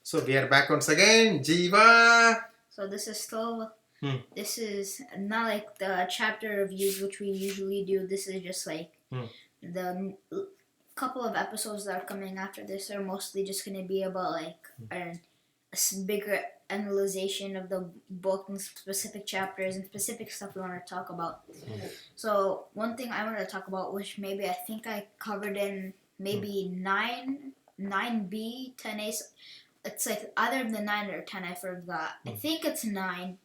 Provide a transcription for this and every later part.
So we are back once again, Jiva. So this is still, Hmm. this is not like the chapter reviews which we usually do. This is just like the couple of episodes that are coming after this are mostly just going to be about like a bigger analyzation of the book and specific chapters and specific stuff we want to talk about. So one thing I want to talk about, which maybe I think I covered in maybe 9B, 10A. It's like either the 9 or 10, I forgot. I think it's 9.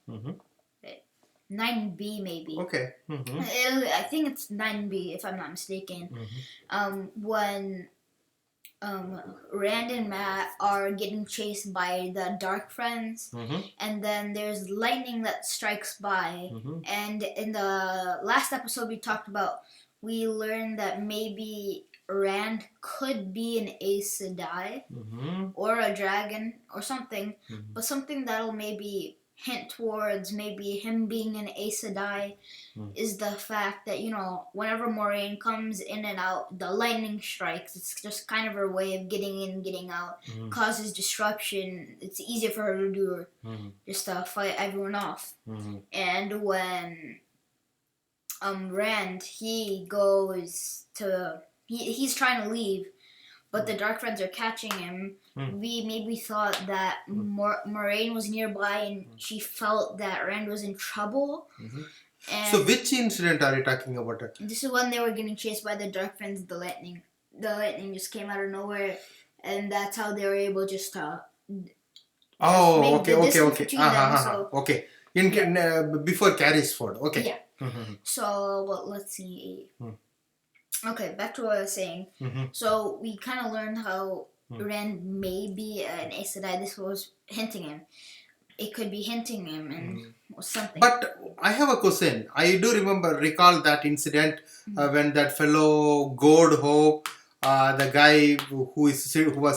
9B maybe. Okay. I think it's 9B if I'm not mistaken. When Rand and Mat are getting chased by the Dark Friends, and then there's lightning that strikes by. And in the last episode we learned that maybe Rand could be an Aes Sedai or a dragon or something, but something that'll maybe hint towards maybe him being an Aes Sedai is the fact that, you know, whenever Moiraine comes in and out, the lightning strikes. It's just kind of her way of getting in, getting out, causes disruption. It's easier for her to do just to fight everyone off. And when Rand, he goes to... He's trying to leave, but the Dark Friends are catching him. We maybe thought that Moiraine was nearby and she felt that Rand was in trouble. And so which incident are you talking about? This is when they were getting chased by the Dark Friends. The lightning just came out of nowhere, and that's how they were able just to... Okay. Before Carysford. Okay. Yeah. So let's see. Okay, back to what I was saying. So we kind of learned how Rand may be an Aes Sedai. This was hinting him. It could be hinting him and something. But I have a question. I do recall that incident when that fellow Godho, the guy who was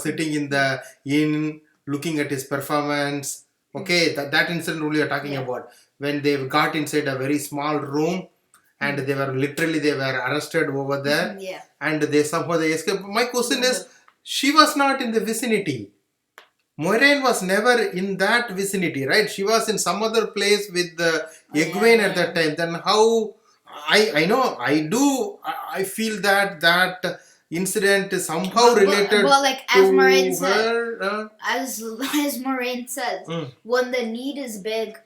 sitting in the inn looking at his performance. Okay, that incident only you're talking about. When they got inside a very small room. And they were arrested over there, and they escaped. My question is, she was not in the vicinity. Moiraine was never in that vicinity, right? She was in some other place with Egwene at that time. Then how? I feel that incident is somehow related. Well, like as Moiraine said, her, as Moiraine says, when the need is big,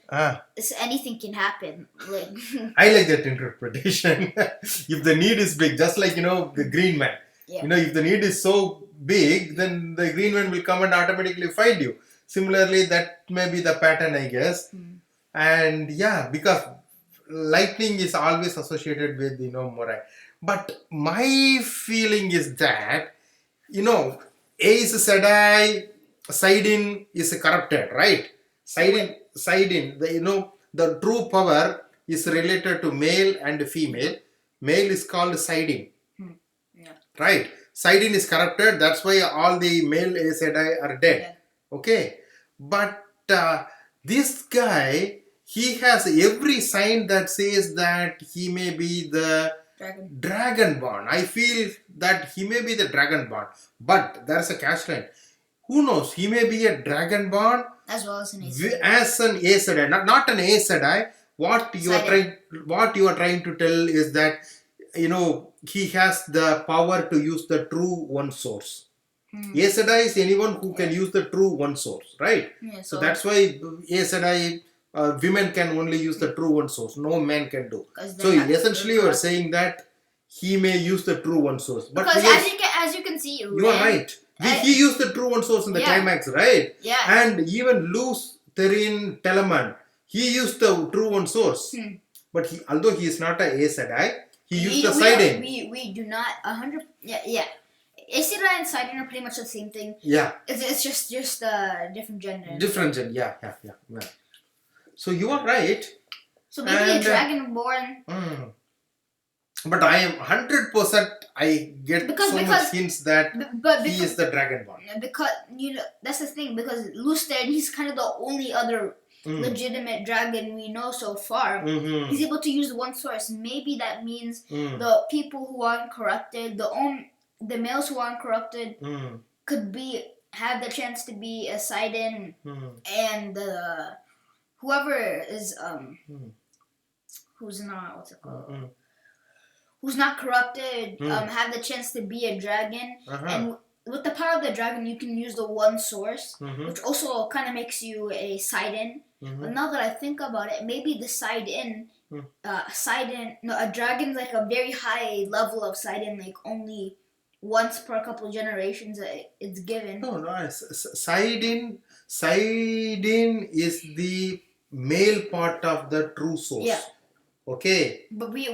anything can happen. Like I like that interpretation. If the need is big, just like the Green Man. Yeah. If the need is so big, then the Green Man will come and automatically find you. Similarly, that may be the pattern, I guess. And because lightning is always associated with Moiraine. But my feeling is that Aes Sedai Saidin is corrupted, right? Saidin, the true power is related to male and female. Male is called Saidin, right? Saidin is corrupted. That's why all the male Aes Sedai are dead. Okay, but this guy, he has every sign that says that he may be the Dragonborn. I feel that he may be the Dragonborn, but there's a catch line. Who knows? He may be a Dragonborn as well as an Aes Sedai. Not an Aes Sedai. What you are trying to tell is that he has the power to use the true one source. Aes Sedai is anyone who can use the true one source, right? So that's why Aes Sedai. Women can only use the true one source. No man can do. So essentially, you are saying that he may use the true one source. But because as you can see, you are right. He used the true one source in the climax, right? Yeah. And even Luce Therin Telemann, he used the true one source. But although he is not a Aes Sedai, he used the Saidin. We do not 100. Yeah. Aes Sedai and Saidin are pretty much the same thing. Yeah. It's just a different gender. Different gender. Yeah. So you are right. So maybe a Dragonborn. But I am 100%. I get much hints that he is the Dragonborn. Because that's the thing. Because Luce Therin, he's kind of the only other legitimate dragon we know so far. He's able to use the one source. Maybe that means the people who aren't corrupted, the males who aren't corrupted, could be have the chance to be a Sidon, and whoever is who's not what's it called? Who's not corrupted, have the chance to be a dragon, and with the power of the dragon, you can use the one source, which also kind of makes you a Sidon. But now that I think about it, maybe the Sidon, a dragon's like a very high level of Sidon, like only once per couple generations it's given. No, Sidon is the male part of the true source. Yeah. Okay. But we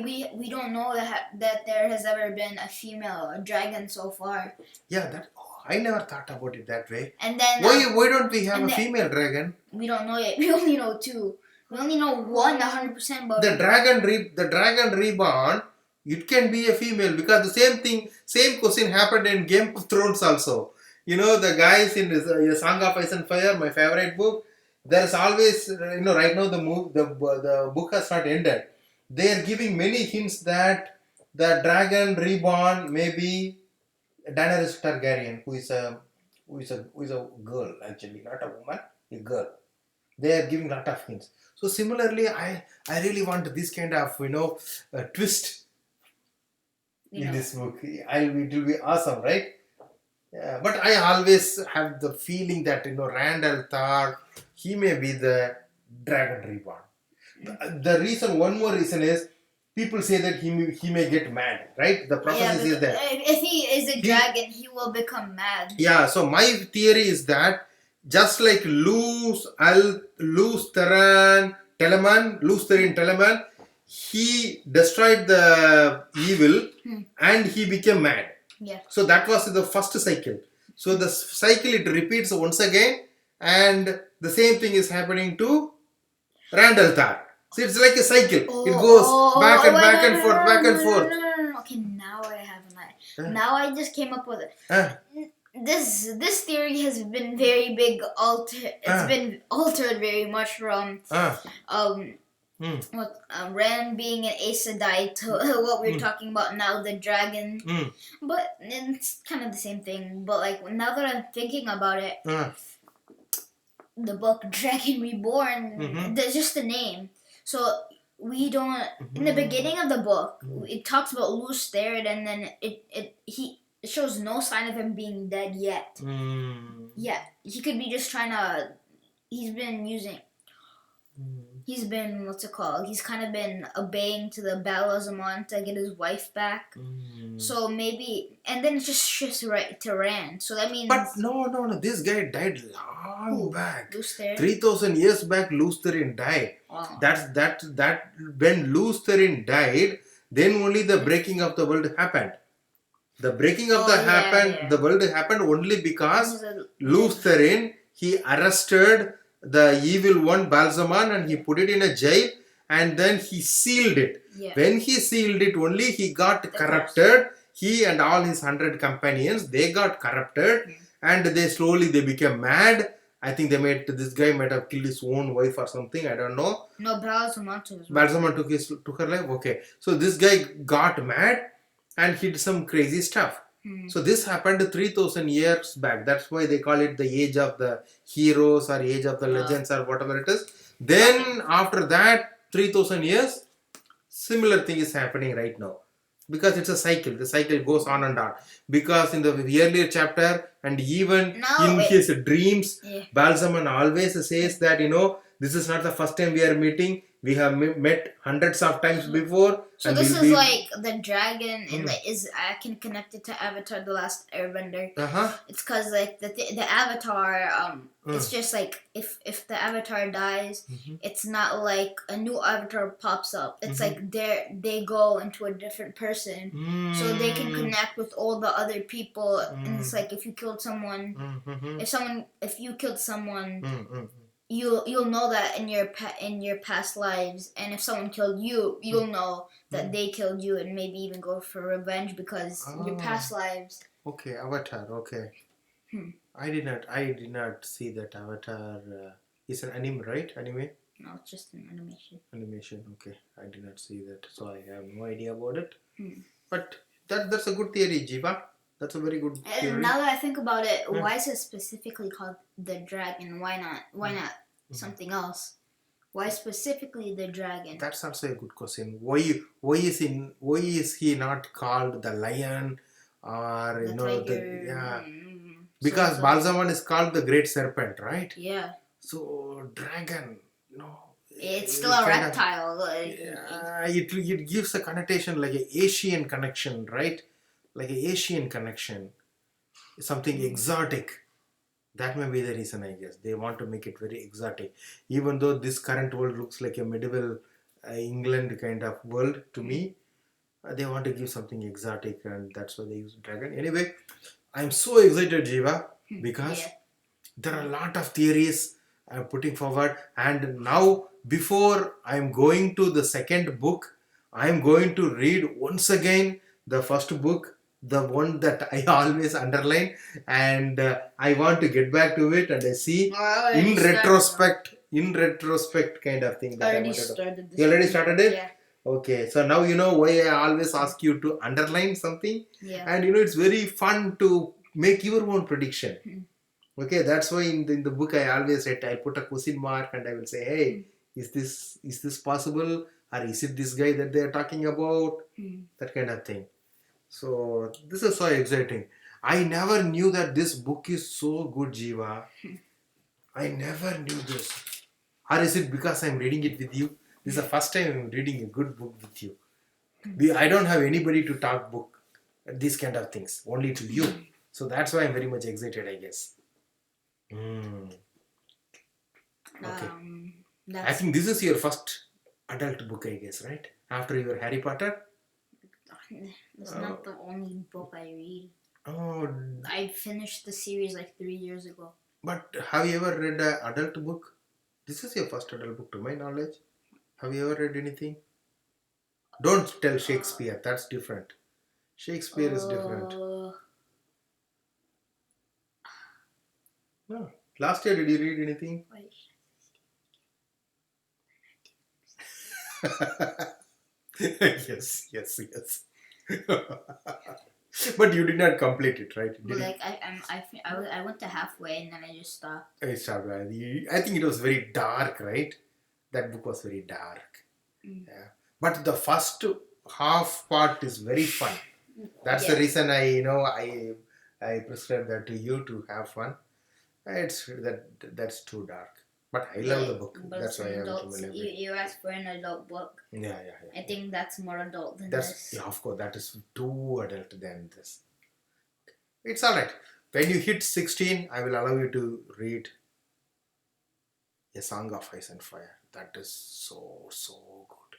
don't know that there has ever been a female dragon so far. Yeah, I never thought about it that way. And then why don't we have a female dragon? We don't know yet. We only know 2. We only know 1 100%. But the dragon reborn, it can be a female, because the same question happened in Game of Thrones also. You know, the guys in Song of Ice and Fire, my favorite book. There's always, right now the book has not ended. They are giving many hints that the dragon reborn may be Daenerys Targaryen, who is a girl, actually, not a woman, a girl. They are giving a lot of hints. So similarly, I really want this kind of twist in this book. It will be awesome, right? Yeah, but I always have the feeling that Randall Tar, he may be the dragon reborn. One more reason is, people say that he may get mad, right? The prophecy is that if he is a dragon, he will become mad. Yeah, so my theory is that just like Lews Therin Telemann, he destroyed the evil and he became mad. Yeah. So that was the first cycle. So the cycle, it repeats once again, and the same thing is happening to Randall Tar. So it's like a cycle. It goes back and forth. No. Okay, now I have an idea. Now I just came up with it. This theory has been very big. It's been altered very much from Rand being an Aes Sedai to what we're talking about now, the dragon. But it's kind of the same thing. But like now that I'm thinking about it, the book Dragon Reborn, there's just the name. So we don't. In the beginning of the book, it talks about Lews Therin, and then it shows no sign of him being dead yet. Yeah, he could be just trying to. He's been what's it called? He's kind of been obeying to the Battle of Zaman to get his wife back. So maybe, and then it just shifts right to Rand. So that means. But no. This guy died long back. Lews Therin? 3,000 years back, Lews Therin died. Wow. That when Lews Therin died, then only the breaking of the world happened. The breaking of the world happened only because Lews Therin, he arrested the evil one Balzaman and he put it in a jail, and then he sealed it. Yeah. When he sealed it, only he got corrupted. He and all his 100 companions, they got corrupted, and they became mad. I think this guy might have killed his own wife or something. I don't know. No, Balzaman took her life. Okay, so this guy got mad and he did some crazy stuff. So this happened 3,000 years back. That's why they call it the age of the heroes or age of the legends or whatever it is. Then after that 3,000 years, similar thing is happening right now. Because it's a cycle. The cycle goes on and on. Because in the earlier chapter and even his dreams, Balzaman always says that, this is not the first time we are meeting. We have met hundreds of times before. So this is like the dragon, and I can connect it to Avatar: The Last Airbender. It's because like the Avatar, it's just like if the Avatar dies, it's not like a new Avatar pops up. It's like they go into a different person, so they can connect with all the other people. And it's like if you killed someone, if you killed someone. You'll know that in your past lives, and if someone killed you, you'll know that they killed you, and maybe even go for revenge because your past lives. Okay, Avatar. Okay. I did not see that Avatar. Is an anime, right? Anime? No, it's just an animation. Animation. Okay, I did not see that, so I have no idea about it. But that's a good theory, Jiva. That's a very good And theory. now that I think about it, Yeah. why is it specifically called the dragon? Why not? Why not something else? Why specifically the dragon? That's also a good question. Why is he not called the lion or The tiger. yeah, because So Balzaman is called the great serpent, right? yeah, So dragon, it's still a kind of- reptile. yeah, it gives a connotation like an Asian connection, right? Like an Asian connection, something exotic. That may be the reason, I guess. They want to make it very exotic. Even though this current world looks like a medieval England kind of world to me, they want to give something exotic, and that's why they use dragon. Anyway, I'm so excited, Jiva, because Yeah. there are a lot of theories I'm putting forward. And now, before I'm going to the second book, I'm going to read once again the first book, the one that I always underline, and I want to get back to it and I see in retrospect kind of thing that I Already wanted to. started this. You already started it? Yeah. Okay, so now you know why I always ask you to underline something, Yeah. and it's very fun to make your own prediction. Okay, that's why in the book I always said I'll put a question mark and I will say, hey, is this possible, or is it this guy that they are talking about? That kind of thing. So this is so exciting. I never knew that this book is so good, Jiva. I never knew this. Or is it because I'm reading it with you? This is the first time I'm reading a good book with you. I don't have anybody to talk book, these kind of things, only to you. So that's why I'm very much excited, I guess. Okay. I That's think this is your first adult book, I guess, right? After your Harry Potter? not the only book I read. Oh, I finished the series like 3 years ago. but have you ever read an adult book? This is your first adult book, to my knowledge. Have you ever read anything? Don't tell Shakespeare, that's different. Shakespeare is different. No. Last year, did you read anything? Wait. Yes. But you did not complete it, right? But like I went to halfway and then I just stopped. I think it was very dark, right? That book was very dark. Yeah. But the first half part is very fun. That's the reason I prescribe that to you to have fun. That's too dark. But I love the book. But That's why I adults, recommend it. you asked for an adult book. Yeah. I think that's more adult than That's this. yeah, of course, that is too adult than this. It's alright. When you hit 16, I will allow you to read A Song of Ice and Fire. That is so good.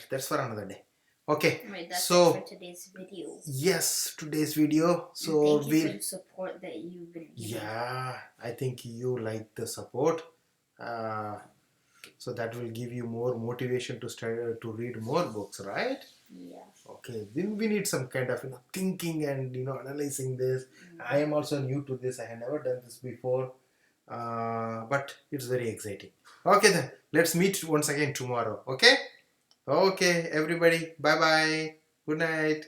That's for another day. Okay. Right, that's So- it for today's video. Yes, today's video. And So thank you for the support that you've been giving. yeah, I think you like the support. So that will give you more motivation to start to read more books, right? Yeah. Okay, then we need some kind of thinking and analyzing this. I am also new to this. I have never done this before, but it's very exciting. Okay, then let's meet once again tomorrow. Okay, everybody. Bye bye. Good night.